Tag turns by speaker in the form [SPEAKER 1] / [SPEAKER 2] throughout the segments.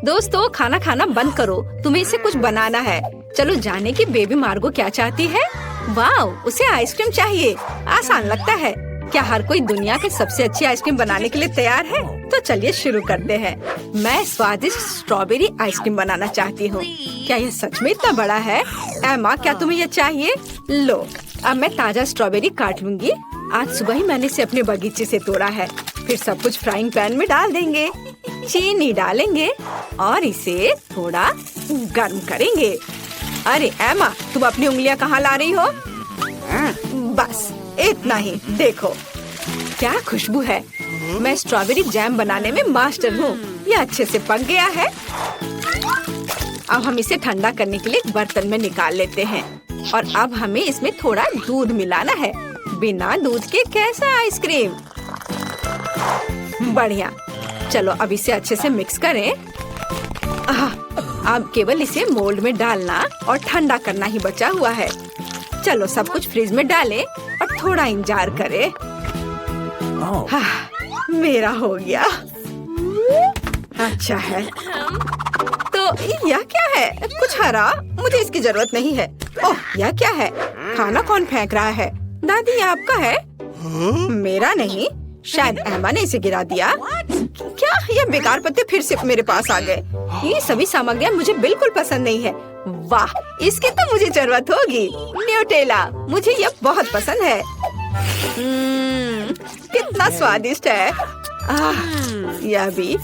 [SPEAKER 1] दोस्तों खाना खाना बंद करो, तुम्हें इसे कुछ बनाना है। चलो जाने की बेबी मार्गो क्या चाहती है। वाह, उसे आइसक्रीम चाहिए। आसान लगता है। क्या हर कोई दुनिया के सबसे अच्छी आइसक्रीम बनाने के लिए तैयार है? तो चलिए शुरू करते हैं। मैं स्वादिष्ट स्ट्रॉबेरी आइसक्रीम बनाना चाहती हूँ। क्या यह सच में इतना बड़ा है? एमा, क्या तुम्हें यह चाहिए? लो, अब मैं ताजा स्ट्रॉबेरी काट लूंगी। आज सुबह ही मैंने इसे अपने बगीचे से तोड़ा है। फिर सब कुछ फ्राइंग पैन में डाल देंगे, चीनी डालेंगे और इसे थोड़ा गर्म करेंगे। अरे एमा, तुम अपनी उंगलियां कहाँ ला रही हो? बस इतना ही। देखो क्या खुशबू है। मैं स्ट्रॉबेरी जैम बनाने में मास्टर हूँ। यह अच्छे से पक गया है। अब हम इसे ठंडा करने के लिए एक बर्तन में निकाल लेते हैं और अब हमें इसमें थोड़ा दूध मिलाना है। बिना दूध के कैसा आइसक्रीम? बढ़िया। चलो अब इसे अच्छे से मिक्स करें। अब केवल इसे मोल्ड में डालना और ठंडा करना ही बचा हुआ है। चलो सब कुछ फ्रिज में डालें और थोड़ा इंतजार करें। मेरा हो गया। अच्छा है। तो यह क्या है? कुछ हरा? मुझे इसकी जरूरत नहीं है। ओह, यह क्या है? खाना कौन फेंक रहा है? दादी, ये आपका है? मेरा नहीं, शायद एमा ने इसे गिरा दिया। क्या यह बेकार पत्ते फिर से मेरे पास आ गए? ये सभी सामग्रियाँ मुझे बिल्कुल पसंद नहीं है। वाह, इसकी तो मुझे जरूरत होगी। न्यूटेला, मुझे यह बहुत पसंद है। कितना स्वादिष्ट है। यह भी।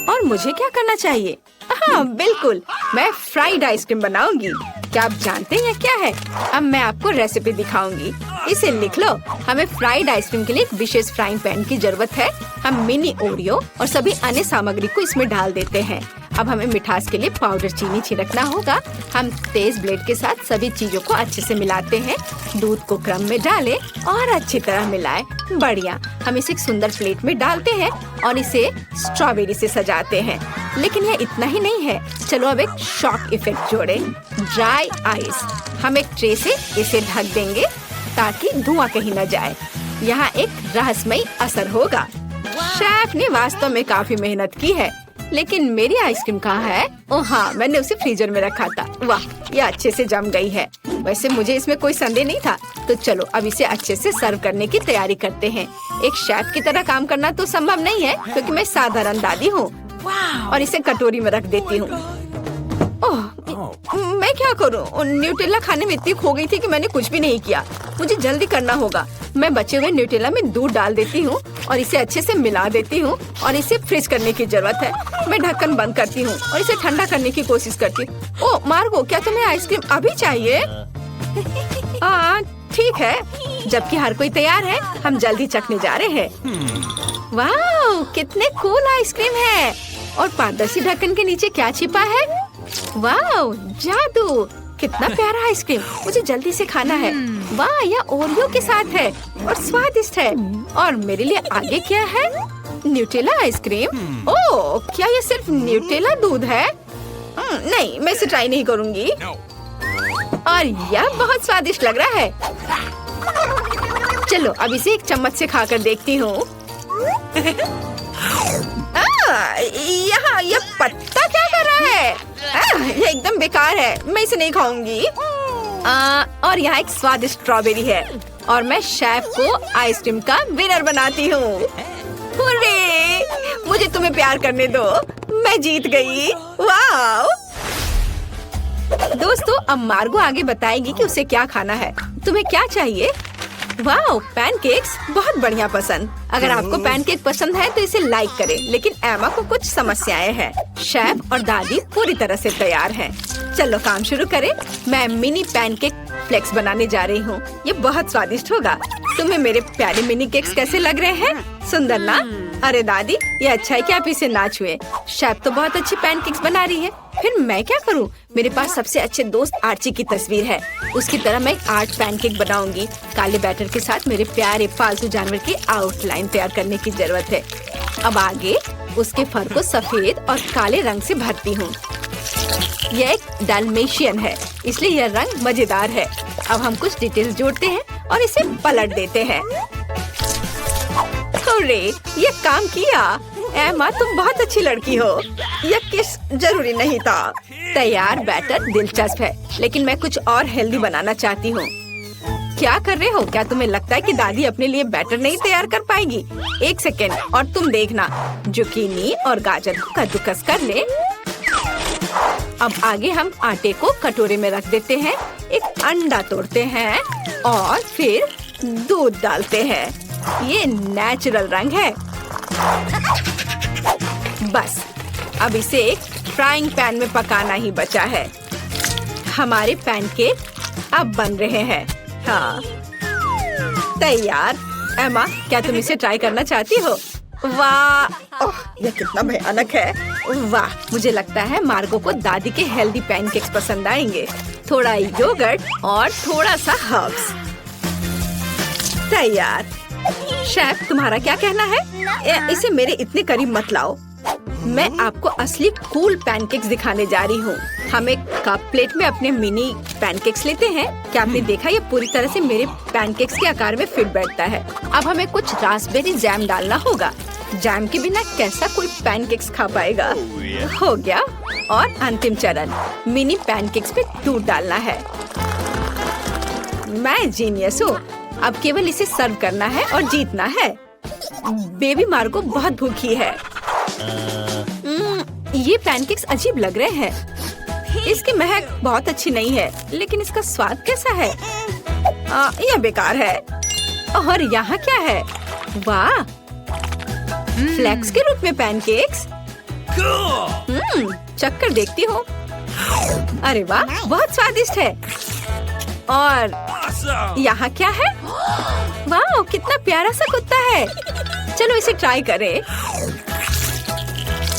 [SPEAKER 1] और मुझे क्या करना चाहिए? हाँ बिल्कुल, मैं फ्राइड आइसक्रीम बनाऊंगी। क्या आप जानते हैं क्या है? अब मैं आपको रेसिपी दिखाऊंगी। इसे लिख लो। हमें फ्राइड आइसक्रीम के लिए एक विशेष फ्राइंग पैन की जरूरत है। हम मिनी ओरियो और सभी अन्य सामग्री को इसमें डाल देते हैं। अब हमें मिठास के लिए पाउडर चीनी छिड़कना होगा। हम तेज ब्लेड के साथ सभी चीजों को अच्छे से मिलाते हैं। दूध को क्रम में डालें और अच्छी तरह मिलाएं। बढ़िया। हम इसे एक सुंदर प्लेट में डालते हैं और इसे स्ट्रॉबेरी से सजाते हैं। लेकिन यह इतना ही नहीं है। चलो अब एक शॉक इफेक्ट जोड़ें। Dry ice. हम एक ट्रे से इसे ढक देंगे ताकि धुआं कहीं न जाए। यहाँ एक रहस्यमयी असर होगा। शेफ ने वास्तव में काफी मेहनत की है। लेकिन मेरी आइसक्रीम कहाँ है? ओह हाँ, मैंने उसे फ्रीजर में रखा था। वाह, यह अच्छे से जम गई है। वैसे मुझे इसमें कोई संदेह नहीं था। तो चलो अब इसे अच्छे से सर्व करने की तैयारी करते हैं। एक शेफ की तरह काम करना तो संभव नहीं है क्योंकि मैं साधारण दादी हूँ। और इसे कटोरी में रख देती हूँ। ओह, मैं क्या करूँ? न्यूटेला खाने में इतनी खो गई थी कि मैंने कुछ भी नहीं किया। मुझे जल्दी करना होगा। मैं बचे हुए न्यूटेला में दूध डाल देती हूँ और इसे अच्छे से मिला देती हूँ और इसे फ्रीज करने की जरूरत है। मैं ढक्कन बंद करती हूँ और इसे ठंडा करने की कोशिश करती हूँ। ओह मार्गो, क्या तुम्हें आइसक्रीम अभी चाहिए? ठीक है। जबकि हर कोई तैयार है, हम जल्दी चखने जा रहे हैं। वाह, कितने कूल आइसक्रीम है। और पारदर्शी ढक्कन के नीचे क्या छिपा है? वाह, जादू। कितना प्यारा आइसक्रीम। मुझे जल्दी से खाना है। वाह, यह ओरियो के साथ है और स्वादिष्ट है। और मेरे लिए आगे क्या है? Nutella ice cream. ओह, क्या ये सिर्फ न्यूटेला दूध है? नहीं, मैं इसे ट्राई नहीं करूँगी। और यह बहुत स्वादिष्ट लग रहा है। चलो अब इसे एक चम्मच से खाकर देखती हूँ। यहाँ यह पत्ता क्या कर रहा है? यह एकदम बेकार है। मैं इसे नहीं खाऊंगी। और यहाँ एक स्वादिष्ट स्ट्रॉबेरी है और मैं शेफ को आइसक्रीम का विनर बनाती हूँ। हुर्रे! मुझे तुम्हें प्यार करने दो। मैं जीत गई। वाह! दोस्तों, अब मार्गो आगे बताएगी कि उसे क्या खाना है। तुम्हें क्या चाहिए? वाह, पैनकेक्स बहुत बढ़िया पसंद। अगर आपको पैनकेक पसंद है तो इसे लाइक करें। लेकिन एमा को कुछ समस्याएं हैं। शेफ और दादी पूरी तरह से तैयार हैं। चलो काम शुरू करें। मैं मिनी पैनकेक फ्लेक्स बनाने जा रही हूँ। ये बहुत स्वादिष्ट होगा। तुम्हें मेरे प्यारे मिनी केक्स कैसे लग रहे हैं? सुंदर ना? अरे दादी, ये अच्छा है कि आप इसे ना छुए। शेफ तो बहुत अच्छी पैनकेक्स बना रही है। फिर मैं क्या करूं? मेरे पास सबसे अच्छे दोस्त आर्ची की तस्वीर है। उसकी तरह मैं एक आर्ट पैनकेक बनाऊंगी। काले बैटर के साथ मेरे प्यारे पालतू जानवर की आउटलाइन तैयार करने की जरूरत है। अब आगे उसके फर को सफेद और काले रंग से भरती हूँ। यह एक डाल्मेशियन है, इसलिए यह रंग मजेदार है। अब हम कुछ डिटेल्स जोड़ते हैं और इसे पलट देते हैं। हुर्रे, ये काम किया। एमा, तुम बहुत अच्छी लड़की हो। यह किस जरूरी नहीं था। तैयार बैटर दिलचस्प है, लेकिन मैं कुछ और हेल्दी बनाना चाहती हूँ। क्या कर रहे हो? क्या तुम्हें लगता है कि दादी अपने लिए बैटर नहीं तैयार कर पाएगी? एक सेकेंड और तुम देखना। जुकीनी और गाजर को कद्दूकस कर ले। अब आगे हम आटे को कटोरे में रख देते हैं। एक अंडा तोड़ते हैं और फिर दूध डालते हैं। ये नेचुरल रंग है। बस अब इसे एक फ्राइंग पैन में पकाना ही बचा है। हमारे पैनकेक अब बन रहे हैं। हाँ, तैयार। एमा, क्या तुम इसे ट्राई करना चाहती हो? वाह, ओह, यह कितना भयानक है। वाह, मुझे लगता है मार्गो को दादी के हेल्दी पैनकेक्स पसंद आएंगे। थोड़ा योगर्ट और थोड़ा सा हर्ब्स। तैयार। शेफ, तुम्हारा क्या कहना है? इसे मेरे इतने करीब मत लाओ। मैं आपको असली कूल पैनकेक्स दिखाने जा रही हूँ। हम एक कप प्लेट में अपने मिनी पैनकेक्स लेते हैं। क्या आपने देखा? ये पूरी तरह से मेरे पैनकेक्स के आकार में फिट बैठता है। अब हमें कुछ रास्पबेरी जैम डालना होगा। जैम के बिना कैसा कोई पैनकेक्स खा पाएगा? हो गया। और अंतिम चरण, मिनी पैनकेक्स पे दूध डालना है। मैं जीनियस हूँ। अब केवल इसे सर्व करना है और जीतना है। बेबी मार्गो बहुत भूखी है। ये पैनकेक्स अजीब लग रहे हैं। इसकी महक बहुत अच्छी नहीं है, लेकिन इसका स्वाद कैसा है? यह बेकार है। और यहाँ क्या है? वाह, फ्लेक्स के रूप में पैनकेक्स। चक्कर देखती हूँ। अरे वाह, बहुत स्वादिष्ट है। और यहाँ क्या है? वाह, कितना प्यारा सा कुत्ता है। चलो इसे ट्राई करें।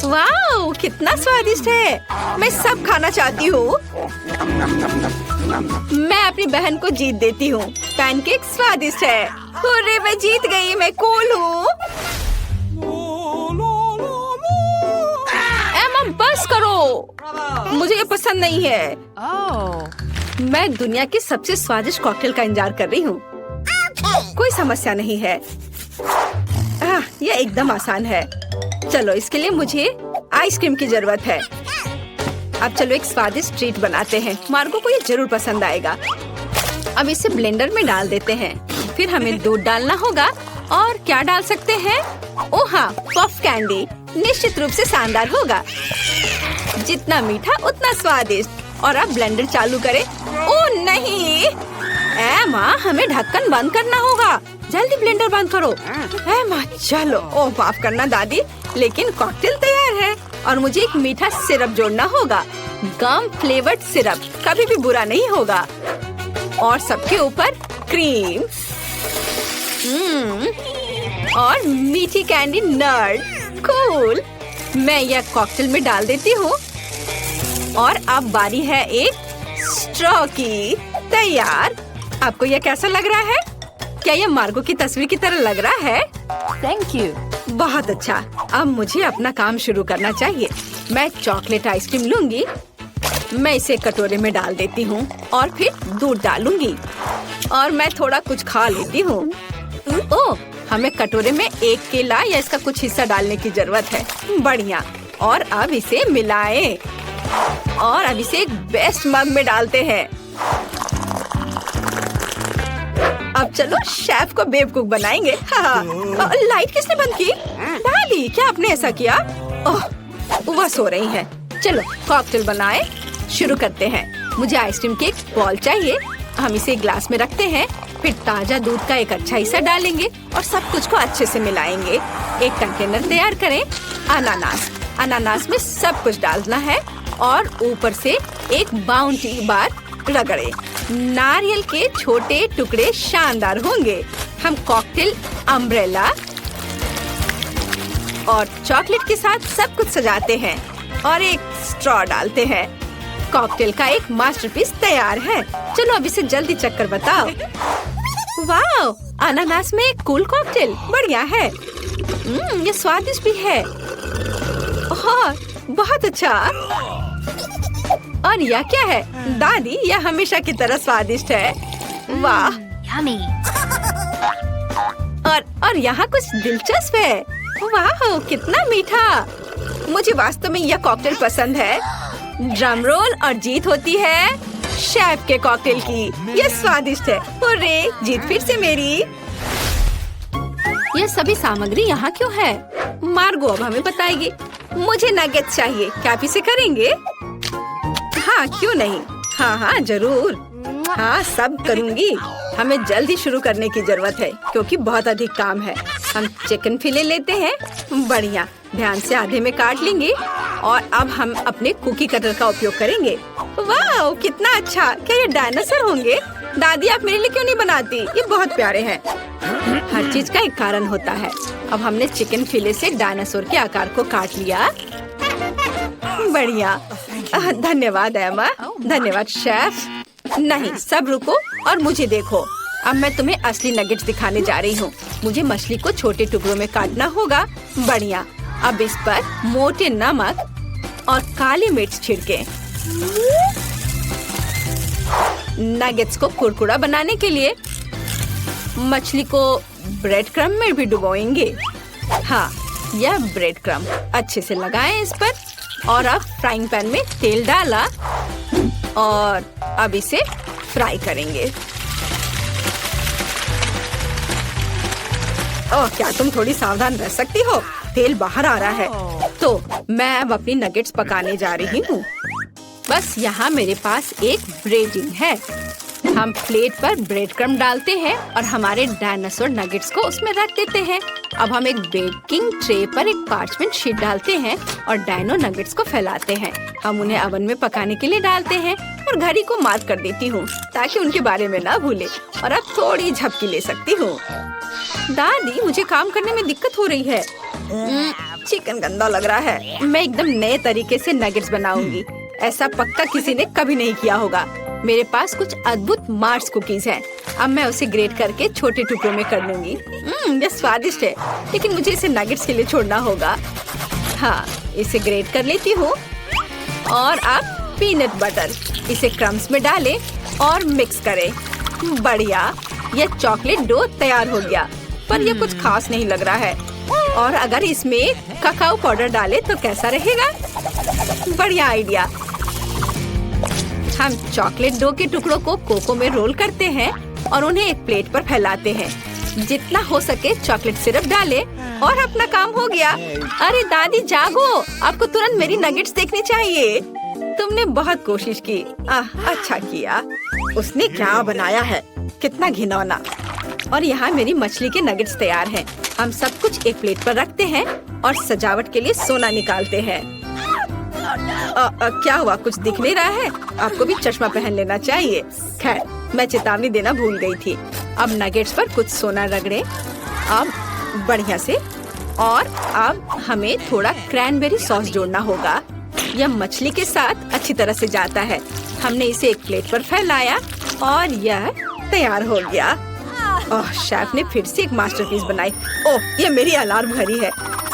[SPEAKER 1] वाह, कितना स्वादिष्ट है। मैं सब खाना चाहती हूँ। मैं अपनी बहन को जीत देती हूँ। पैनकेक स्वादिष्ट है। अरे, मैं जीत गई। मैं कूल हूँ। एमा, बस करो। मुझे ये पसंद नहीं है। मैं दुनिया के सबसे स्वादिष्ट कॉकटेल का इंतजार कर रही हूँ। कोई समस्या नहीं है। यह एकदम आसान है। चलो, इसके लिए मुझे आइसक्रीम की जरूरत है। अब चलो एक स्वादिष्ट ट्रीट बनाते हैं। मार्गो को ये जरूर पसंद आएगा। अब इसे ब्लेंडर में डाल देते हैं। फिर हमें दूध डालना होगा। और क्या डाल सकते हैं? ओह हाँ, पफ कैंडी। निश्चित रूप से शानदार होगा। जितना मीठा उतना स्वादिष्ट। और अब ब्लेंडर चालू करें। ओह नहीं, एमा, हमें ढक्कन बंद करना होगा। जल्दी ब्लेंडर बंद करो। एमा, चलो। ओह, माफ करना दादी, लेकिन कॉकटेल तैयार है। और मुझे एक मीठा सिरप जोड़ना होगा। गम फ्लेवर्ड सिरप कभी भी बुरा नहीं होगा। और सबके ऊपर क्रीम और मीठी कैंडी नट। कूल। मैं यह कॉकटेल में डाल देती हूँ। और अब बारी है एक स्ट्रॉ की। तैयार। आपको यह कैसा लग रहा है? क्या यह मार्गो की तस्वीर की तरह लग रहा है? Thank you. बहुत अच्छा। अब मुझे अपना काम शुरू करना चाहिए। मैं चॉकलेट आइसक्रीम लूंगी। मैं इसे कटोरे में डाल देती हूँ और फिर दूध डालूंगी। और मैं थोड़ा कुछ खा लेती हूँ। ओह, हमें कटोरे में एक केला या इसका कुछ हिस्सा डालने की जरूरत है। बढ़िया। और अब इसे मिलाएं। और अब इसे एक बेस्ट मग में डालते हैं। अब चलो शेफ को बेवकूफ बनाएंगे। हाँ। लाइट किसने बंद की? डाली, क्या आपने ऐसा किया? ओह, वह सो रही है। चलो कॉकटेल बनाए। शुरू करते हैं। मुझे आइसक्रीम की एक बॉल चाहिए। हम इसे ग्लास में रखते हैं। फिर ताजा दूध का एक अच्छा हिस्सा डालेंगे और सब कुछ को अच्छे से मिलाएंगे। एक कंटेनर तैयार करें। अनानास। अनानास में सब कुछ डालना है और ऊपर से एक बाउंटी बार रगड़े। नारियल के छोटे टुकड़े शानदार होंगे। हम कॉकटेल अम्ब्रेला और चॉकलेट के साथ सब कुछ सजाते हैं और एक स्ट्रॉ डालते हैं। कॉकटेल का एक मास्टरपीस तैयार है। चलो अब इसे जल्दी चक्कर बताओ। वाह, अनानास में एक कूल कॉकटेल। बढ़िया है। ये स्वादिष्ट भी है। बहुत अच्छा। और यह क्या है? दादी, यह हमेशा की तरह स्वादिष्ट है। वाह। और यहाँ कुछ दिलचस्प है। वाह, कितना मीठा। मुझे वास्तव में यह कॉकटेल पसंद है। ड्रम रोल और जीत होती है शेफ के कॉकटेल की। यह स्वादिष्ट है। हुर्रे, जीत फिर से मेरी। यह सभी सामग्री यहाँ क्यों है? मार्गो अब हमें बताएगी। मुझे नगेट चाहिए। क्या आप इसे करेंगे? हाँ, क्यों नहीं। हाँ हाँ जरूर। हाँ, सब करूँगी। हमें जल्दी शुरू करने की जरूरत है क्योंकि बहुत अधिक काम है। हम चिकन फिले लेते हैं। बढ़िया, ध्यान से आधे में काट लेंगे और अब हम अपने कुकी कटर का उपयोग करेंगे। वाह, कितना अच्छा। क्या ये डायनासोर होंगे? दादी, आप मेरे लिए क्यों नहीं बनाती? ये बहुत प्यारे हैं। हर चीज का एक कारण होता है। अब हमने चिकन फिले से डायनासोर के आकार को काट लिया। बढ़िया, धन्यवाद एमा। धन्यवाद शेफ। नहीं, सब रुको और मुझे देखो। अब मैं तुम्हें असली नगेट्स दिखाने जा रही हूँ। मुझे मछली को छोटे टुकड़ों में काटना होगा। बढ़िया, अब इस पर मोटे नमक और काली मिर्च छिड़के। नगेट्स को कुरकुरा बनाने के लिए मछली को ब्रेड क्रम में भी डुबोएंगे। हाँ, यह ब्रेड क्रम अच्छे से लगाएं इस पर और अब फ्राइंग पैन में तेल डाला और अब इसे फ्राई करेंगे। ओह, क्या तुम थोड़ी सावधान रह सकती हो? तेल बाहर आ रहा है। तो मैं अब अपनी नगेट्स पकाने जा रही हूँ। बस यहाँ मेरे पास एक ब्रेडिंग है। हम प्लेट पर ब्रेड क्रम्ब डालते हैं और हमारे डायनासोर नगेट्स को उसमें रख देते हैं। अब हम एक बेकिंग ट्रे पर एक पार्चमेंट शीट डालते हैं और डायनो नगेट्स को फैलाते हैं। हम उन्हें ओवन में पकाने के लिए डालते हैं और घड़ी को मार्क कर देती हूँ ताकि उनके बारे में ना भूले। और अब थोड़ी झपकी ले सकती हूँ। दादी, मुझे काम करने में दिक्कत हो रही है। चिकन गंदा लग रहा है। मैं एकदम नए तरीके से नगेट्स बनाऊंगी। ऐसा पक्का किसी ने कभी नहीं किया होगा। मेरे पास कुछ अद्भुत मार्स कुकीज हैं। अब मैं उसे ग्रेट करके छोटे टुकड़ों में कर लूंगी। यह स्वादिष्ट है, लेकिन मुझे इसे नगेट्स के लिए छोड़ना होगा। हाँ, इसे ग्रेट कर लेती हूँ। और अब पीनट बटर, इसे क्रम्स में डालें और मिक्स करें। बढ़िया, यह चॉकलेट डो तैयार हो गया, पर यह कुछ खास नहीं लग रहा है। और अगर इसमें ककाओ पाउडर डालें तो कैसा रहेगा? बढ़िया आइडिया। हम चॉकलेट डो के टुकड़ों को कोको में रोल करते हैं और उन्हें एक प्लेट पर फैलाते हैं। जितना हो सके चॉकलेट सिरप डालें और अपना काम हो गया। अरे दादी, जागो, आपको तुरंत मेरी नगेट्स देखनी चाहिए। तुमने बहुत कोशिश की। अच्छा किया। उसने क्या बनाया है? कितना घिनौना। और यहाँ मेरी मछली के नगेट्स तैयार हैं। हम सब कुछ एक प्लेट पर रखते हैं और सजावट के लिए सोना निकालते हैं। क्या हुआ? कुछ दिख नहीं रहा है? आपको भी चश्मा पहन लेना चाहिए। खैर, मैं चेतावनी देना भूल गई थी। अब नगेट्स पर कुछ सोना रगड़े। अब बढ़िया से। और अब हमें थोड़ा क्रैनबेरी सॉस जोड़ना होगा। यह मछली के साथ अच्छी तरह से जाता है। हमने इसे एक प्लेट पर फैलाया और यह तैयार हो गया। ओह, शेफ ने फिर से एक मास्टरपीस बनाई। ओह, ये मेरी अलार्म घड़ी है।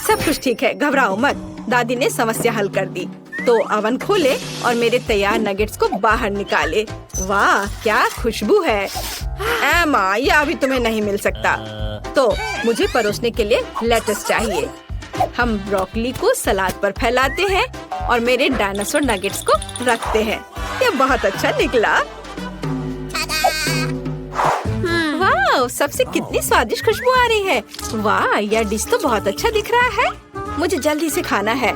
[SPEAKER 1] सब कुछ ठीक है, घबराओ मत। दादी ने समस्या हल कर दी। तो ओवन खोले और मेरे तैयार नगेट्स को बाहर निकाले। वाह, क्या खुशबू है। एमा, ये अभी तुम्हें नहीं मिल सकता। तो मुझे परोसने के लिए लेटस चाहिए। हम ब्रोकली को सलाद पर फैलाते हैं और मेरे डायनासोर नगेट्स को रखते हैं। ये बहुत अच्छा निकला। वाह, सबसे कितनी स्वादिष्ट खुशबू आ रही है। वाह, यह डिश तो बहुत अच्छा दिख रहा है। मुझे जल्दी से खाना है।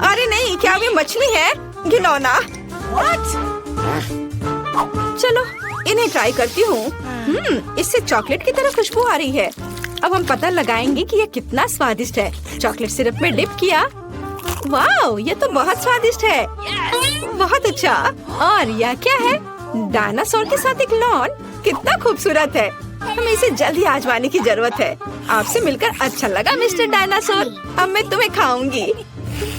[SPEAKER 1] अरे नहीं, क्या ये मछली है? घिनौना। चलो, इन्हें ट्राई करती हूँ। इससे चॉकलेट की तरह खुशबू आ रही है। अब हम पता लगाएंगे कि यह कितना स्वादिष्ट है। चॉकलेट सिरप में डिप किया। वाह, ये तो बहुत स्वादिष्ट है। बहुत अच्छा। और यह क्या है? डायनासोर के साथ एक लॉन। कितना खूबसूरत है। हमें इसे जल्दी आजमाने की जरूरत है। आपसे मिलकर अच्छा लगा मिस्टर डायनासोर। अब मैं तुम्हें खाऊंगी।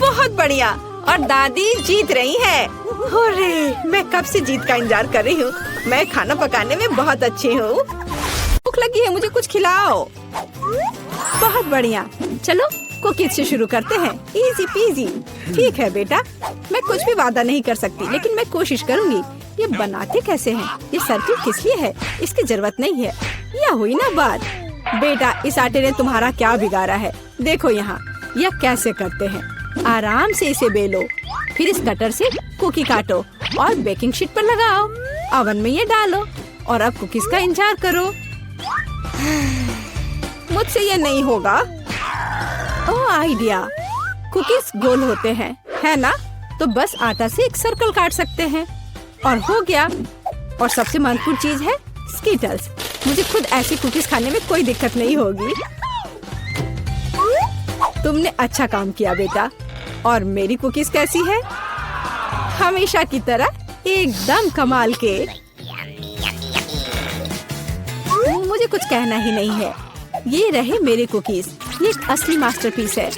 [SPEAKER 1] बहुत बढ़िया। और दादी जीत रही है। हुर्रे, मैं कब से जीत का इंतजार कर रही हूँ। मैं खाना पकाने में बहुत अच्छी हूँ। भूख लगी है, मुझे कुछ खिलाओ। बहुत बढ़िया। चलो, कुकीज से शुरू करते हैं। Easy PG. ठीक है बेटा, मैं कुछ भी वादा नहीं कर सकती, लेकिन मैं कोशिश करूँगी। ये बनाते कैसे हैं? ये सर्किल किस लिए है? इसकी जरूरत नहीं है। यह हुई ना बात। बेटा, इस आटे ने तुम्हारा क्या बिगाड़ा है? देखो यहाँ, यह कैसे करते हैं। आराम से इसे बेलो, फिर इस कटर से कुकी काटो और बेकिंग शीट पर लगाओ। ओवन में ये डालो और अब कुकीज का इंतजार करो। मुझसे ये नहीं होगा। ओह आइडिया, कुकीज गोल होते हैं, है ना? तो बस आटा से एक सर्कल काट सकते हैं और हो गया। और सबसे महत्वपूर्ण चीज है स्कीटल्स। मुझे खुद ऐसी कुकीज खाने में कोई दिक्कत नहीं होगी। तुमने अच्छा काम किया बेटा। और मेरी कुकीज कैसी है? हमेशा की तरह एकदम कमाल के। मुझे कुछ कहना ही नहीं है। ये रहे मेरे कुकीज। ये एक असली मास्टरपीस है।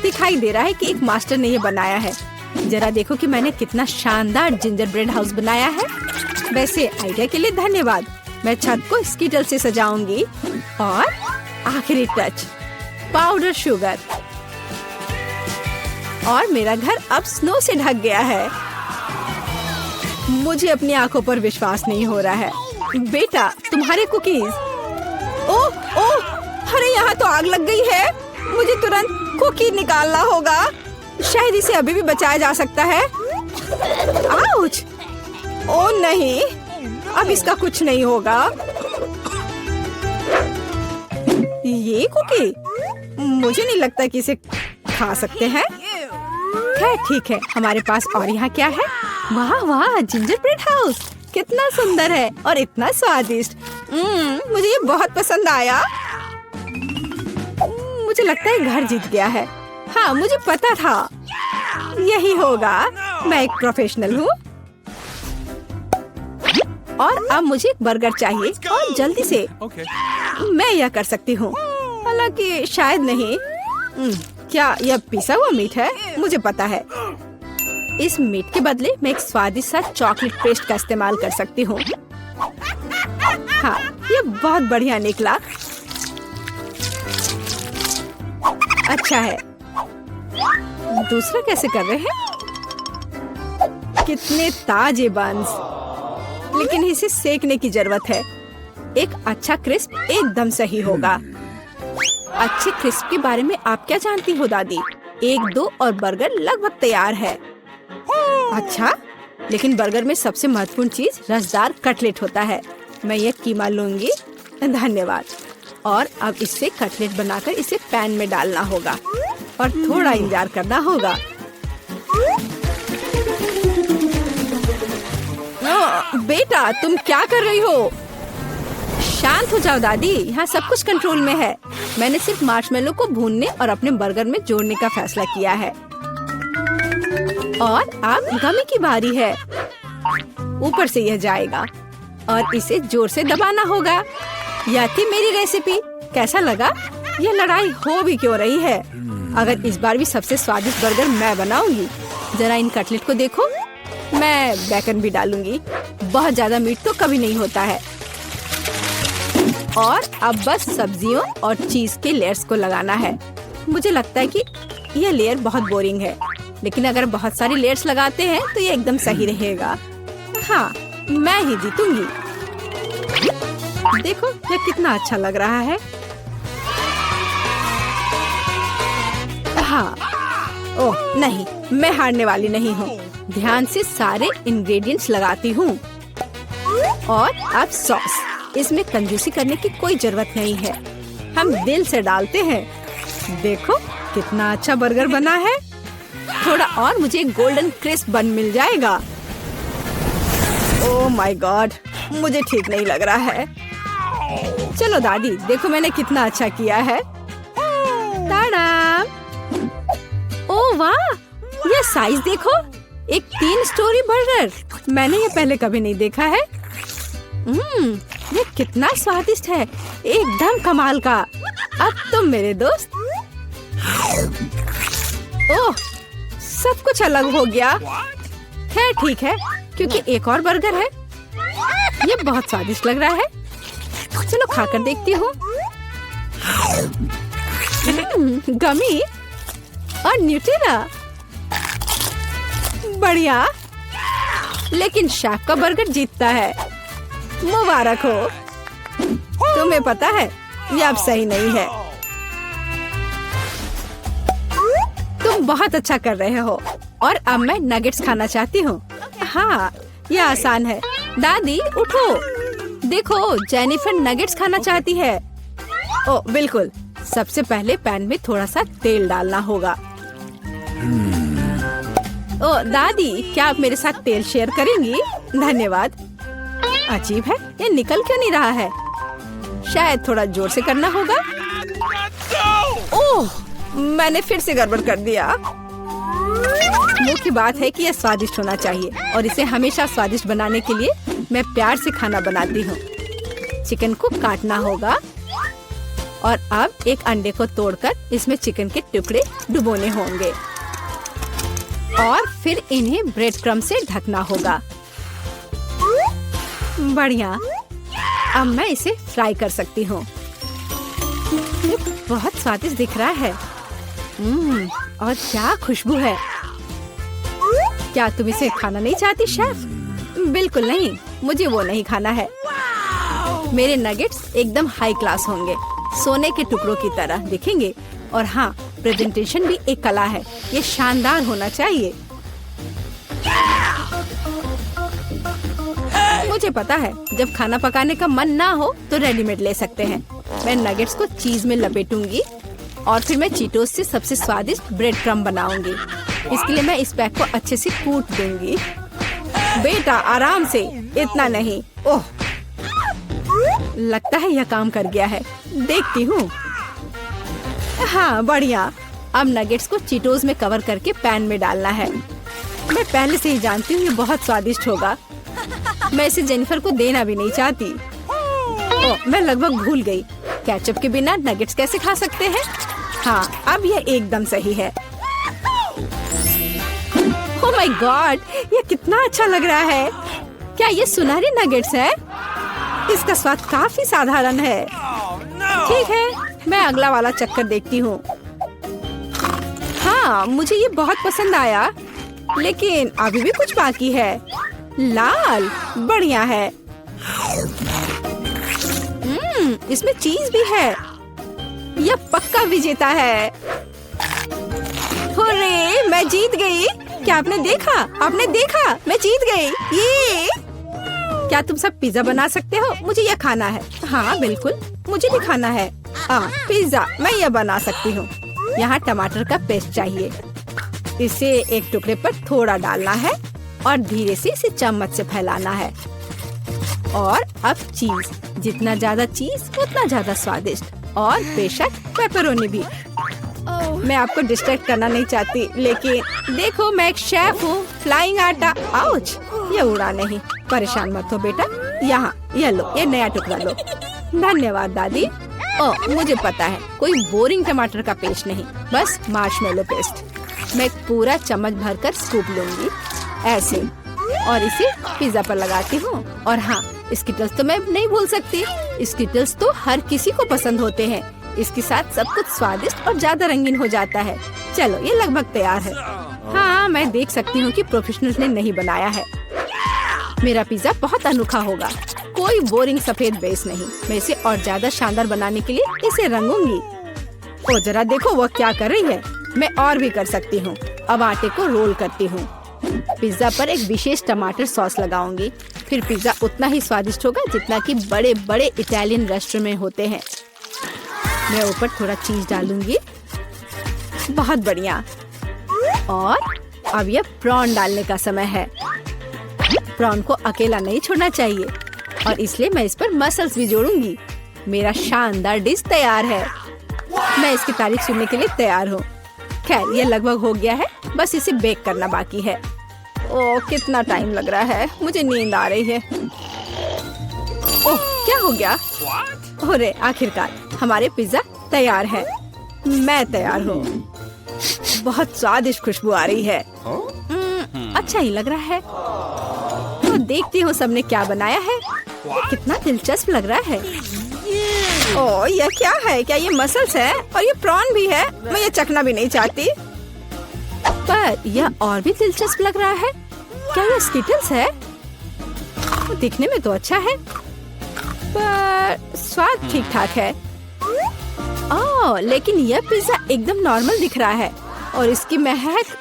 [SPEAKER 1] दिखाई दे रहा है कि एक मास्टर ने ये बनाया है। जरा देखो कि मैंने कितना शानदार जिंजर ब्रेड हाउस बनाया है। वैसे आइडिया के लिए धन्यवाद। मैं छत को स्कीटल से सजाऊंगी। और आखिरी टच, पाउडर शुगर। और मेरा घर अब स्नो से ढक गया है। मुझे अपनी आंखों पर विश्वास नहीं हो रहा है। बेटा, तुम्हारे कुकीज। ओह ओह, अरे यहाँ तो आग लग गई है। मुझे तुरंत कुकी निकालना होगा। शायद इसे अभी भी बचाया जा सकता है। आउच! ओह नहीं, अब इसका कुछ नहीं होगा। ये कुकी, मुझे नहीं लगता कि इसे खा सकते हैं। खैर ठीक है, हमारे पास और यहाँ क्या है? वाह वाह, जिंजर ब्रेड हाउस कितना सुंदर है और इतना स्वादिष्ट। मुझे ये बहुत पसंद आया। मुझे लगता है घर जीत गया है। हाँ, मुझे पता था यही होगा। मैं एक प्रोफेशनल हूँ। और अब मुझे एक बर्गर चाहिए और जल्दी से। मैं यह कर सकती हूँ, हालांकि शायद नहीं। क्या यह पिसा हुआ मीट है? मुझे पता है। इस मीट के बदले मैं एक स्वादिष्ट सा चॉकलेट पेस्ट का इस्तेमाल कर सकती हूँ। हाँ, ये बहुत बढ़िया निकला। अच्छा है। दूसरा कैसे कर रहे हैं? कितने ताजे बंस, लेकिन इसे सेकने की जरूरत है। एक अच्छा क्रिस्प एकदम सही होगा। अच्छे क्रिस्प के बारे में आप क्या जानती हो दादी? 1-2 और बर्गर लगभग तैयार है। अच्छा, लेकिन बर्गर में सबसे महत्वपूर्ण चीज रसदार कटलेट होता है। मैं ये कीमा लूंगी। धन्यवाद। और अब इससे कटलेट बनाकर इसे पैन में डालना होगा और थोड़ा इंतजार करना होगा। बेटा, तुम क्या कर रही हो? शांत हो जाओ दादी, यहाँ सब कुछ कंट्रोल में है। मैंने सिर्फ मार्शमेलो को भूनने और अपने बर्गर में जोड़ने का फैसला किया है। और अब गमी की बारी है। ऊपर से यह जाएगा और इसे जोर से दबाना होगा। यह थी मेरी रेसिपी। कैसा लगा? यह लड़ाई हो भी क्यों रही है? अगर इस बार भी सबसे स्वादिष्ट बर्गर मैं बनाऊंगी। जरा इन कटलेट को देखो। मैं बेकन भी डालूंगी। बहुत ज्यादा मीट तो कभी नहीं होता है। और अब बस सब्जियों और चीज के लेयर्स को लगाना है। मुझे लगता है कि यह लेयर बहुत बोरिंग है, लेकिन अगर बहुत सारी लेयर्स लगाते हैं तो ये एकदम सही रहेगा। हाँ, मैं ही जीतूंगी। देखो यह कितना अच्छा लग रहा है। हाँ, ओह नहीं, मैं हारने वाली नहीं हूँ। ध्यान से सारे इंग्रेडिएंट्स लगाती हूँ। और अब सॉस। इसमें कंजूसी करने की कोई जरूरत नहीं है। हम दिल से डालते हैं। देखो कितना अच्छा बर्गर बना है। थोड़ा और मुझे गोल्डन क्रिस्प बन मिल जाएगा। ओह माय गॉड, मुझे ठीक नहीं लग रहा है। चलो दादी, देखो मैंने कितना अच्छा किया है। ताड़ा! ओह वाह, ये साइज देखो। एक 3 स्टोरी बर्गर। मैंने ये पहले कभी नहीं देखा है। ये कितना स्वादिष्ट है, एकदम कमाल का। अब तुम मेरे दोस्त। ओह, सब कुछ अलग हो गया। खैर ठीक है, क्योंकि एक और बर्गर है। ये बहुत स्वादिष्ट लग रहा है। चलो खाकर देखती हूँ। गमी और न्यूटेला, बढ़िया। लेकिन शेफ का बर्गर जीतता है। मुबारक हो। तुम्हें पता है, ये अब सही नहीं है। तुम बहुत अच्छा कर रहे हो और अब मैं नगेट्स खाना चाहती हूँ। हाँ, ये आसान है। दादी उठो, देखो जेनिफर नगेट्स खाना चाहती है। ओ बिल्कुल, सबसे पहले पैन में थोड़ा सा तेल डालना होगा। ओ दादी, क्या आप मेरे साथ तेल शेयर करेंगी? धन्यवाद। अजीब है, ये निकल क्यों नहीं रहा है? शायद थोड़ा जोर से करना होगा। ओह, मैंने फिर से गड़बड़ कर दिया। मुख्य बात है कि यह स्वादिष्ट होना चाहिए और इसे हमेशा स्वादिष्ट बनाने के लिए मैं प्यार से खाना बनाती हूँ। चिकन को काटना होगा और अब एक अंडे को तोड़कर इसमें चिकन के टुकड़े डुबोने होंगे और फिर इन्हें ब्रेड क्रम्ब से ढकना होगा। बढ़िया, अब मैं इसे फ्राई कर सकती हूँ। ये बहुत स्वादिष्ट दिख रहा है। और क्या खुशबू है। क्या तुम इसे खाना नहीं चाहती शेफ? बिल्कुल नहीं, मुझे वो नहीं खाना है। मेरे नगेट्स एकदम हाई क्लास होंगे, सोने के टुकड़ों की तरह दिखेंगे। और हाँ, प्रेजेंटेशन भी एक कला है, ये शानदार होना चाहिए। मुझे पता है, जब खाना पकाने का मन ना हो तो रेडीमेड ले सकते हैं। मैं नगेट्स को चीज में लपेटूंगी और फिर मैं चीटोस से सबसे स्वादिष्ट ब्रेड क्रम्ब बनाऊंगी। इसके लिए मैं इस पैक को अच्छे से कूट दूंगी। बेटा आराम से, इतना नहीं। ओह, लगता है यह काम कर गया है। देखती हूँ। हाँ बढ़िया। अब नगेट्स को चीटोस में कवर करके पैन में डालना है। मैं पहले से ही जानती हूँ ये बहुत स्वादिष्ट होगा। मैं इसे जेनिफर को देना भी नहीं चाहती। ओह, मैं लगभग भूल गई, केचप के बिना नगेट्स कैसे खा सकते हैं? हाँ, अब यह एकदम सही है। ओह माय गॉड, ये कितना अच्छा लग रहा है। क्या ये सुनहरे नगेट्स है? इसका स्वाद काफी साधारण है। ठीक है, मैं अगला वाला चक्कर देखती हूँ। हाँ, मुझे ये बहुत पसंद आया, लेकिन अभी भी कुछ बाकी है। लाल, बढ़िया है। इसमें चीज भी है। यह पक्का विजेता है। हुर्रे, मैं जीत गई। क्या आपने देखा? आपने देखा? मैं जीत गई। ये क्या तुम सब पिज्जा बना सकते हो? मुझे यह खाना है। हाँ बिल्कुल, मुझे भी खाना है। पिज्जा मैं यह बना सकती हूँ। यहाँ टमाटर का पेस्ट चाहिए। इसे एक टुकड़े पर थोड़ा डालना है और धीरे से इसे चम्मच से फैलाना है। और अब चीज, जितना ज्यादा चीज उतना ज्यादा स्वादिष्ट। और बेशक पेपरोनी भी। मैं आपको डिस्ट्रैक्ट करना नहीं चाहती, लेकिन देखो मैं एक शेफ हूँ। फ्लाइंग आटा, आउच, ये उड़ा नहीं। परेशान मत हो बेटा। यहाँ ये लो, ये नया टुकड़ा लो। धन्यवाद दादी। ओह, मुझे पता है, कोई बोरिंग टमाटर का पेस्ट नहीं, बस मार्शमेलो पेस्ट। मैं एक पूरा चम्मच भरकर स्कूप लूंगी ऐसे और इसे पिज्जा पर लगाती हूँ। और हाँ, स्किटल्स तो मैं नहीं भूल सकती। स्किटल्स तो हर किसी को पसंद होते हैं। इसके साथ सब कुछ स्वादिष्ट और ज्यादा रंगीन हो जाता है। चलो, ये लगभग तैयार है। हाँ, मैं देख सकती हूँ कि प्रोफेशनल्स ने नहीं बनाया है। मेरा पिज्जा बहुत अनोखा होगा, कोई बोरिंग सफेद बेस नहीं। मैं इसे और ज्यादा शानदार बनाने के लिए इसे रंगूंगी। ओ जरा देखो वो क्या कर रही है। मैं और भी कर सकती हूँ। अब आटे को रोल करती हूँ। पिज्जा पर एक विशेष टमाटर सॉस लगाऊंगी। फिर पिज्जा उतना ही स्वादिष्ट होगा जितना कि बड़े बड़े इटालियन रेस्टोरेंट में होते हैं। मैं ऊपर थोड़ा चीज डालूंगी। बहुत बढ़िया। और अब यह प्रॉन डालने का समय है। प्रॉन को अकेला नहीं छोड़ना चाहिए और इसलिए मैं इस पर मसल्स भी जोड़ूंगी। मेरा शानदार डिश तैयार है। मैं इसकी तारीफ सुनने के लिए तैयार हूँ। खैर, ये लगभग हो गया है, बस इसे बेक करना बाकी है। ओह, कितना टाइम लग रहा है, मुझे नींद आ रही है। ओह, क्या हो गया? अरे आखिरकार हमारे पिज्जा तैयार है। मैं तैयार हूँ। बहुत स्वादिष्ट खुशबू आ रही है। अच्छा ही लग रहा है। तो देखती हूँ सबने क्या बनाया है। कितना दिलचस्प लग रहा है। ओह, यह क्या है? क्या ये मसल्स है? और ये प्रॉन भी है। मैं ये चखना भी नहीं चाहती। पर यह और भी दिलचस्प लग रहा है। क्या ये स्किटल्स है? दिखने में तो अच्छा है, पर स्वाद ठीक ठाक है। ओह, लेकिन यह पिज्जा एकदम नॉर्मल दिख रहा है और इसकी महक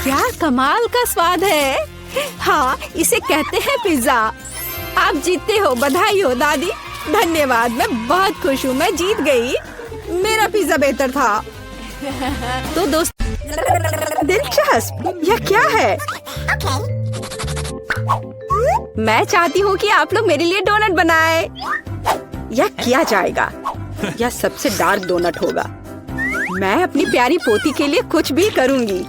[SPEAKER 1] क्या कमाल का स्वाद है। हाँ, इसे कहते हैं पिज्जा। आप जीतते हो, बधाई हो दादी। धन्यवाद, मैं बहुत खुश हूँ, मैं जीत गई। मेरा पिज्जा बेहतर था। तो दोस्त, दिलचस्प, यह क्या है? मैं चाहती हूँ कि आप लोग मेरे लिए डोनट बनाएं। यह किया जाएगा। यह सबसे डार्क डोनट होगा। मैं अपनी प्यारी पोती के लिए कुछ भी करूँगी।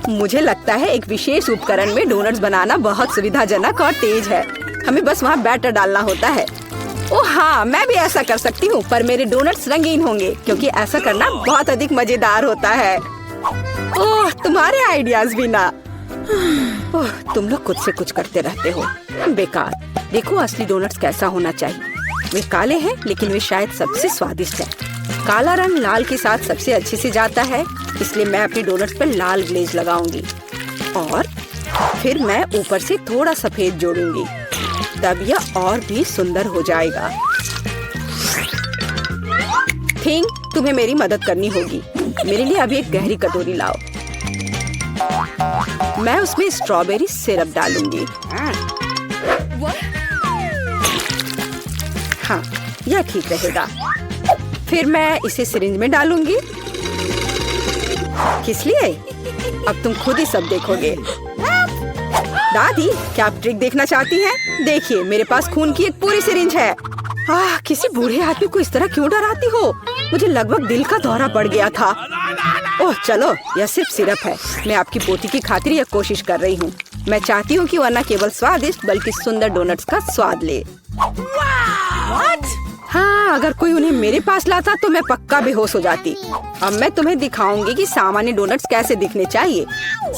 [SPEAKER 1] मुझे लगता है एक विशेष उपकरण में डोनट्स बनाना बहुत सुविधाजनक और तेज है। हमें बस वहाँ बैटर डालना होता है। ओह हाँ, मैं भी ऐसा कर सकती हूँ, पर मेरे डोनट्स रंगीन होंगे क्योंकि ऐसा करना बहुत अधिक मजेदार होता है। ओह, तुम्हारे आइडियाज भी ना। ओह, तुम लोग खुद से कुछ करते रहते हो, बेकार। देखो असली डोनट्स कैसा होना चाहिए। वे काले हैं, लेकिन वे शायद सबसे स्वादिष्ट हैं। काला रंग लाल के साथ सबसे अच्छे से जाता है, इसलिए मैं अपने डोनट्स पर लाल ग्लेज लगाऊंगी और फिर मैं ऊपर से थोड़ा सफेद जोड़ूंगी, तब यह और भी सुंदर हो जाएगा। थिंग, तुम्हें मेरी मदद करनी होगी। मेरे लिए अभी एक गहरी कटोरी लाओ। मैं उसमें स्ट्रॉबेरी सिरप डालूंगी। हाँ, यह ठीक रहेगा। फिर मैं इसे सिरिंज में डालूंगी। किस लिए? अब तुम खुद ही सब देखोगे। दादी, क्या आप ट्रिक देखना चाहती हैं? देखिए, मेरे पास खून की एक पूरी सिरिंज है। किसी बूढ़े आदमी को इस तरह क्यों डराती हो? मुझे लगभग दिल का दौरा पड़ गया था। ओह चलो, यह सिर्फ सिरप है। मैं आपकी पोती की खातिर यह कोशिश कर रही हूँ। मैं चाहती हूँ कि वह न केवल स्वादिष्ट बल्कि सुंदर डोनट्स का स्वाद ले। हाँ, अगर कोई उन्हें मेरे पास लाता तो मैं पक्का बेहोश हो जाती। अब मैं तुम्हें दिखाऊंगी कि सामान्य डोनट्स कैसे दिखने चाहिए।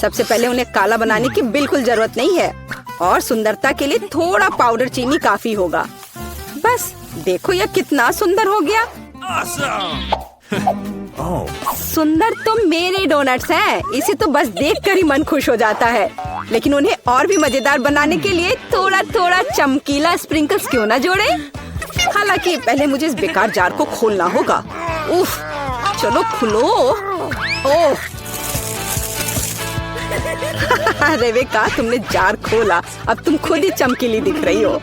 [SPEAKER 1] सबसे पहले उन्हें काला बनाने की बिल्कुल जरूरत नहीं है और सुंदरता के लिए थोड़ा पाउडर चीनी काफी होगा। बस देखो, यह कितना सुंदर हो गया। सुंदर तो मेरे डोनट्स हैं। इसे तो बस देखकर ही मन खुश हो जाता है, लेकिन उन्हें और भी मजेदार बनाने के लिए थोड़ा थोड़ा चमकीला स्प्रिंकल्स क्यों ना जोड़े। हालांकि पहले मुझे इस बेकार जार को खोलना होगा। उफ, चलो खुलो। ओह रेबेका, तुमने जार खोला। अब तुम खुद ही चमकीली दिख रही हो।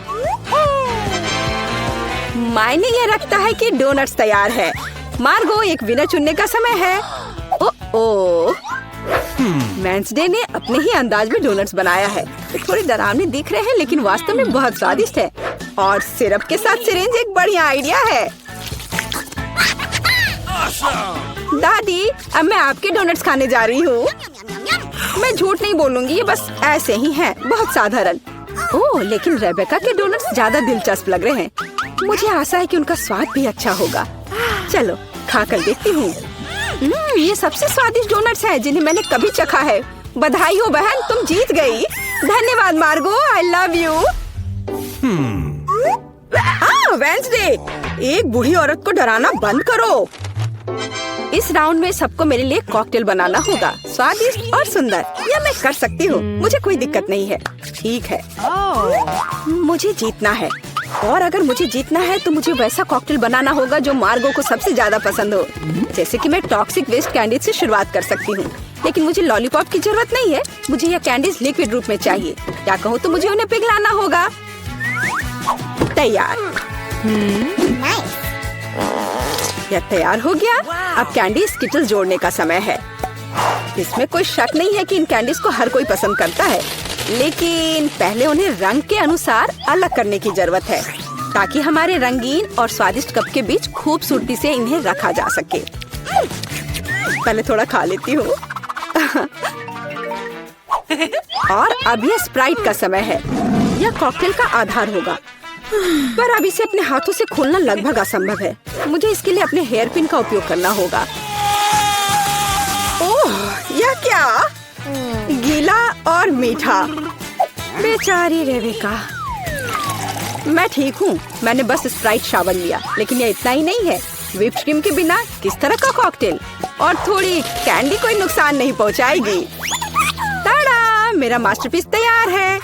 [SPEAKER 1] मायने ये रखता है कि डोनट्स तैयार है। मार्गो, एक विनर चुनने का समय है। ओह, वेंसडे ने अपने ही अंदाज में डोनट्स बनाया है। थोड़े डरावने दिख रहे हैं, लेकिन वास्तव में बहुत स्वादिष्ट है। और सिरप के साथ सिरिंज एक बढ़िया आइडिया है। दादी, अब मैं आपके डोनट्स खाने जा रही हूँ। मैं झूठ नहीं बोलूंगी, ये बस ऐसे ही हैं, बहुत साधारण। ओह, लेकिन रेबेका के डोनट्स ज्यादा दिलचस्प लग रहे हैं। मुझे आशा है कि उनका स्वाद भी अच्छा होगा। चलो खाकर देखती हूँ। ये सबसे स्वादिष्ट डोनट्स हैं जिन्हें मैंने कभी चखा है। बधाई हो बहन, तुम जीत गई। धन्यवाद मार्गो, आई लव यू। वेंसडे, एक बूढ़ी औरत को डराना बंद करो। इस राउंड में सबको मेरे लिए कॉकटेल बनाना होगा, स्वादिष्ट और सुंदर। यह मैं कर सकती हूँ, मुझे कोई दिक्कत नहीं है। ठीक है, मुझे जीतना है, और अगर मुझे जीतना है तो मुझे वैसा कॉकटेल बनाना होगा जो मार्गो को सबसे ज्यादा पसंद हो। जैसे कि मैं टॉक्सिक वेस्ट कैंडीज से शुरुआत कर सकती हूँ, लेकिन मुझे लॉलीपॉप की जरूरत नहीं है। मुझे यह कैंडीज लिक्विड रूप में चाहिए। क्या कहूँ तो मुझे उन्हें पिघलाना होगा। तैयार। यह तैयार हो गया। अब कैंडी स्किटल्स जोड़ने का समय है। इसमें कोई शक नहीं है कि इन कैंडीज को हर कोई पसंद करता है, लेकिन पहले उन्हें रंग के अनुसार अलग करने की जरूरत है, ताकि हमारे रंगीन और स्वादिष्ट कप के बीच खूबसूरती से इन्हें रखा जा सके। पहले थोड़ा खा लेती हूँ। और अब यह स्प्राइट का समय है। यह कॉकटेल का आधार होगा, पर अब इसे अपने हाथों से खोलना लगभग असंभव है। मुझे इसके लिए अपने हेयर पिन का उपयोग करना होगा। ओह, यह क्या? गीला और मीठा। बेचारी रेबेका। मैं ठीक हूँ, मैंने बस स्प्राइट शावर लिया, लेकिन यह इतना ही नहीं है। व्हिप्ड क्रीम के बिना किस तरह का कॉकटेल? और थोड़ी कैंडी कोई नुकसान नहीं पहुँचाएगी। ताड़ा, मेरा मास्टरपीस तैयार है।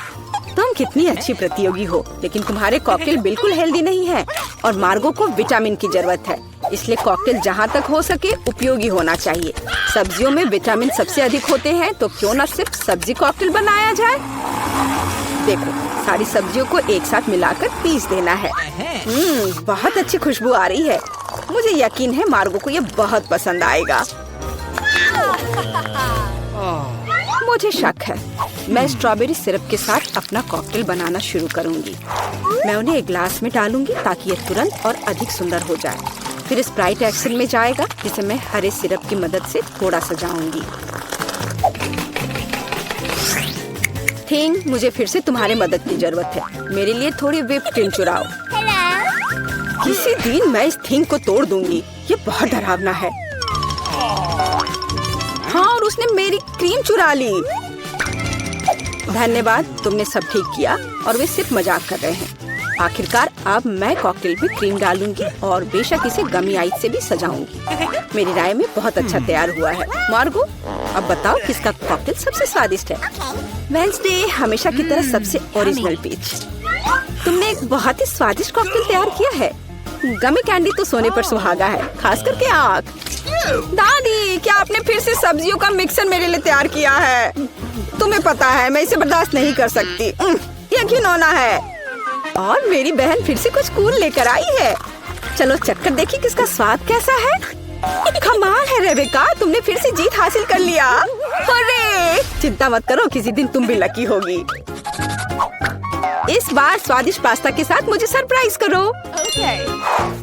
[SPEAKER 1] तुम कितनी अच्छी प्रतियोगी हो, लेकिन तुम्हारे कॉकटेल बिल्कुल हेल्दी नहीं है और मार्गो को विटामिन की जरूरत है। इसलिए कॉकटेल जहाँ तक हो सके उपयोगी होना चाहिए। सब्जियों में विटामिन सबसे अधिक होते हैं, तो क्यों न सिर्फ सब्जी कॉकटेल बनाया जाए। देखो, सारी सब्जियों को एक साथ मिलाकर पीस देना है। बहुत अच्छी खुशबू आ रही है। मुझे यकीन है मार्गो को ये बहुत पसंद आएगा। मुझे शक है। मैं स्ट्रॉबेरी सिरप के साथ अपना कॉकटेल बनाना शुरू करूंगी। मैं उन्हें एक ग्लास में डालूंगी ताकि ये तुरंत और अधिक सुंदर हो जाए। फिर स्प्राइट एक्शन में जाएगा, जिसे मैं हरे सिरप की मदद से थोड़ा सजाऊंगी। थिंग, मुझे फिर से तुम्हारी मदद की जरूरत है। मेरे लिए थोड़ी व्हिप क्रीम चुराओ। किसी दिन मैं इस थिंग को तोड़ दूंगी। ये बहुत डरावना है। हाँ, और उसने मेरी क्रीम चुरा ली। धन्यवाद, तुमने सब ठीक किया। और वे सिर्फ मजाक कर रहे हैं। आखिरकार अब मैं कॉकटेल में क्रीम डालूंगी और बेशक इसे गमी आइस से भी सजाऊंगी। मेरी राय में बहुत अच्छा तैयार हुआ है। मार्गो, अब बताओ किसका कॉकटेल सबसे स्वादिष्ट है? वेडनेसडे हमेशा की तरह सबसे ओरिजिनल पीच। तुमने एक बहुत ही स्वादिष्ट कॉकटेल तैयार किया है। गमी कैंडी तो सोने पर सुहागा है, खास करके आँख। दादी, क्या आपने फिर से सब्जियों का मिक्सर मेरे लिए तैयार किया है? तुम्हें पता है मैं इसे बर्दाश्त नहीं कर सकती। ये घिनौना है। और मेरी बहन फिर से कुछ कूल लेकर आई है। चलो चक्कर देखिए किसका स्वाद कैसा है। कमाल है रेबेका, तुमने फिर से जीत हासिल कर लिया। अरे चिंता मत करो, किसी दिन तुम भी लकी होगी। इस बार स्वादिष्ट पास्ता के साथ मुझे सरप्राइज करो।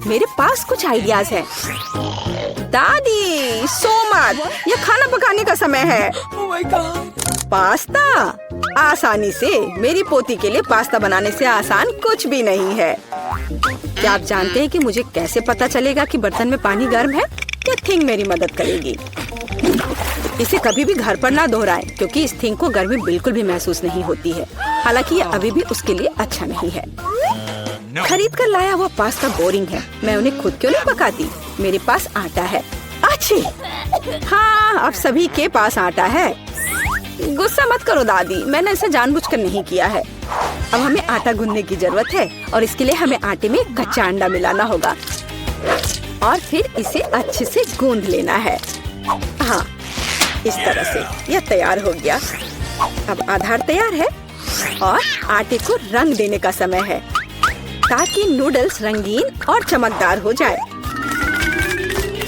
[SPEAKER 1] मेरे पास कुछ आइडियाज हैं। दादी, सो मत, ये खाना पकाने का समय है। पास्ता आसानी से। मेरी पोती के लिए पास्ता बनाने से आसान कुछ भी नहीं है। क्या आप जानते हैं कि मुझे कैसे पता चलेगा कि बर्तन में पानी गर्म है? ये थिंग मेरी मदद करेगी। इसे कभी भी घर पर ना दोहराएं, क्योंकि इस थिंग को गर्मी बिल्कुल भी महसूस नहीं होती है। हालांकि ये अभी भी उसके लिए अच्छा नहीं है। खरीद कर लाया हुआ पास्ता बोरिंग है। मैं उन्हें खुद क्यों नहीं पकाती? मेरे पास आटा है। अच्छी, हाँ, अब सभी के पास आटा है। गुस्सा मत करो दादी, मैंने ऐसा जानबूझकर नहीं किया है। अब हमें आटा गूंदने की जरूरत है और इसके लिए हमें आटे में कच्चा अंडा मिलाना होगा और फिर इसे अच्छे से गूंद लेना है। हाँ, इस तरह से यह तैयार हो गया। अब आधार तैयार है और आटे को रंग देने का समय है ताकि नूडल्स रंगीन और चमकदार हो जाए।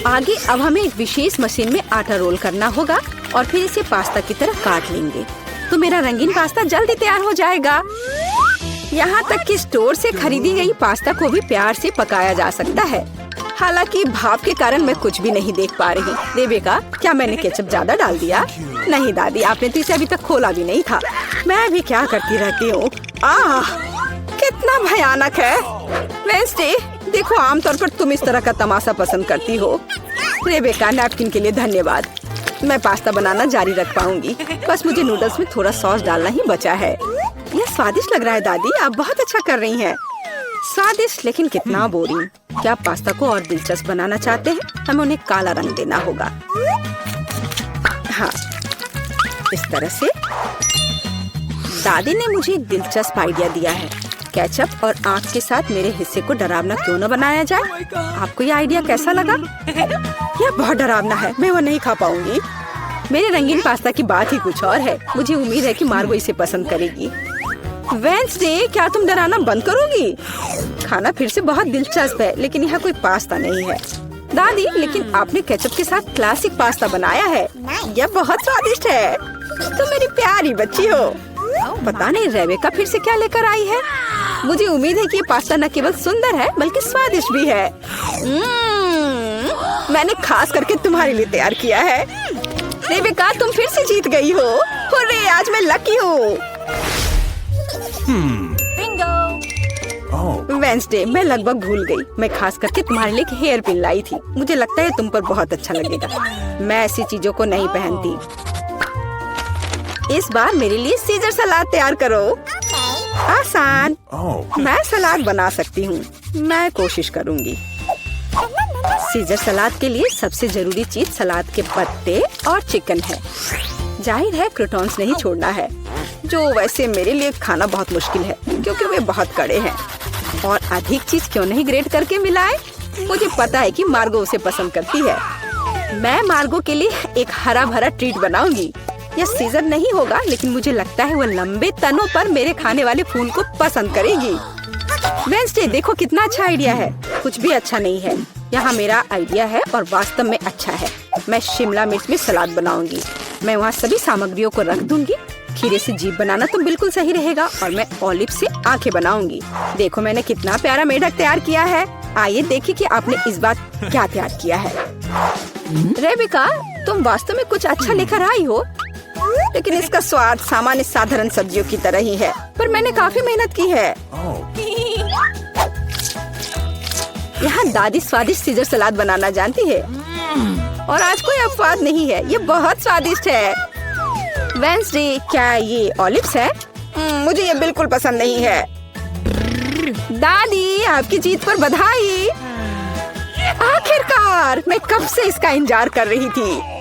[SPEAKER 1] आगे अब हमें एक विशेष मशीन में आटा रोल करना होगा और फिर इसे पास्ता की तरह काट लेंगे, तो मेरा रंगीन पास्ता जल्दी तैयार हो जाएगा। यहाँ तक कि स्टोर से खरीदी गई पास्ता को भी प्यार से पकाया जा सकता है। हालांकि भाप के कारण मैं कुछ भी नहीं देख पा रही। रेबेका, क्या मैंने केचप ज्यादा डाल दिया? नहीं दादी, आपने तो इसे अभी तक खोला भी नहीं था। मैं भी क्या करती रहती हूँ। कितना भयानक है। वेडनेसडे, देखो, आमतौर पर तुम इस तरह का तमाशा पसंद करती हो। रेबेका, नैपकिन के लिए धन्यवाद। मैं पास्ता बनाना जारी रख पाऊंगी। बस मुझे नूडल्स में थोड़ा सॉस डालना ही बचा है। यह स्वादिष्ट लग रहा है दादी, आप बहुत अच्छा कर रही हैं। स्वादिष्ट, लेकिन कितना बोरिंग। क्या आप पास्ता को और दिलचस्प बनाना चाहते हैं? हमें उन्हें काला रंग देना होगा। हाँ, इस तरह से। दादी ने मुझे एक दिलचस्प आइडिया दिया है। केचप और आँख के साथ मेरे हिस्से को डरावना क्यों न बनाया जाए? आपको ये आइडिया कैसा लगा? यह बहुत डरावना है, मैं वो नहीं खा पाऊंगी। मेरे रंगीन पास्ता की बात ही कुछ और है। मुझे उम्मीद है कि मार्गो इसे पसंद करेगी। वेडनेसडे, क्या तुम डराना बंद करोगी? खाना फिर से बहुत दिलचस्प है, लेकिन यहाँ कोई पास्ता नहीं है। दादी, लेकिन आपने केचप के साथ क्लासिक पास्ता बनाया है। यह बहुत स्वादिष्ट है। तुम मेरी प्यारी बच्ची हो। पता नहीं रेबेका फिर से क्या लेकर आई है। मुझे उम्मीद है कि ये पास्ता न केवल सुंदर है बल्कि स्वादिष्ट भी है। मैंने खास करके तुम्हारे लिए तैयार किया है। रेबेका, तुम फिर से जीत गई हो। हुर्रे, आज मैं लकी हूँ। वेडनेसडे, मैं लगभग भूल गई। मैं खास करके तुम्हारे लिए एक हेयर पिन लाई थी। मुझे लगता है तुम पर बहुत अच्छा लगेगा। मैं ऐसी चीजों को नहीं पहनती। इस बार मेरे लिए सीजर सलाद तैयार करो। आसान। मैं सलाद बना सकती हूँ। मैं कोशिश करूँगी। सीजर सलाद के लिए सबसे जरूरी चीज सलाद के पत्ते और चिकन है। जाहिर है क्रूटॉन्स नहीं छोड़ना है। जो वैसे मेरे लिए खाना बहुत मुश्किल है क्योंकि वे बहुत कड़े हैं। और अधिक चीज क्यों नहीं ग्रेट करके मिलाए? मुझे पता है कि मार्गो उसे पसंद करती है। मैं मार्गो के लिए एक हरा भरा ट्रीट बनाऊंगी। यह सीजन नहीं होगा, लेकिन मुझे लगता है वो लंबे तनों पर मेरे खाने वाले फूल को पसंद करेगी। वेंसडे, देखो कितना अच्छा आइडिया है। कुछ भी अच्छा नहीं है, यहाँ मेरा आइडिया है और वास्तव में अच्छा है। मैं शिमला मिर्च में सलाद बनाऊंगी। मैं वहाँ सभी सामग्रियों को रख दूंगी। खीरे से जीभ बनाना तो बिल्कुल सही रहेगा और मैं ऑलिव से आंखें बनाऊंगी। देखो मैंने कितना प्यारा मेढक तैयार किया है। आइए देखिए कि आपने इस बार क्या तैयार किया है। रेबिका, तुम वास्तव में कुछ अच्छा लेकर आई हो, लेकिन इसका स्वाद सामान्य साधारण सब्जियों की तरह ही है। पर मैंने काफी मेहनत की है। यहाँ दादी स्वादिष्ट सीजर सलाद बनाना जानती है और आज कोई अपवाद नहीं है। ये बहुत स्वादिष्ट है। वेंसडे, क्या ये ऑलिव्स है? मुझे ये बिल्कुल पसंद नहीं है। दादी, आपकी जीत पर बधाई। आखिरकार, मैं कब से इसका इंतजार कर रही थी।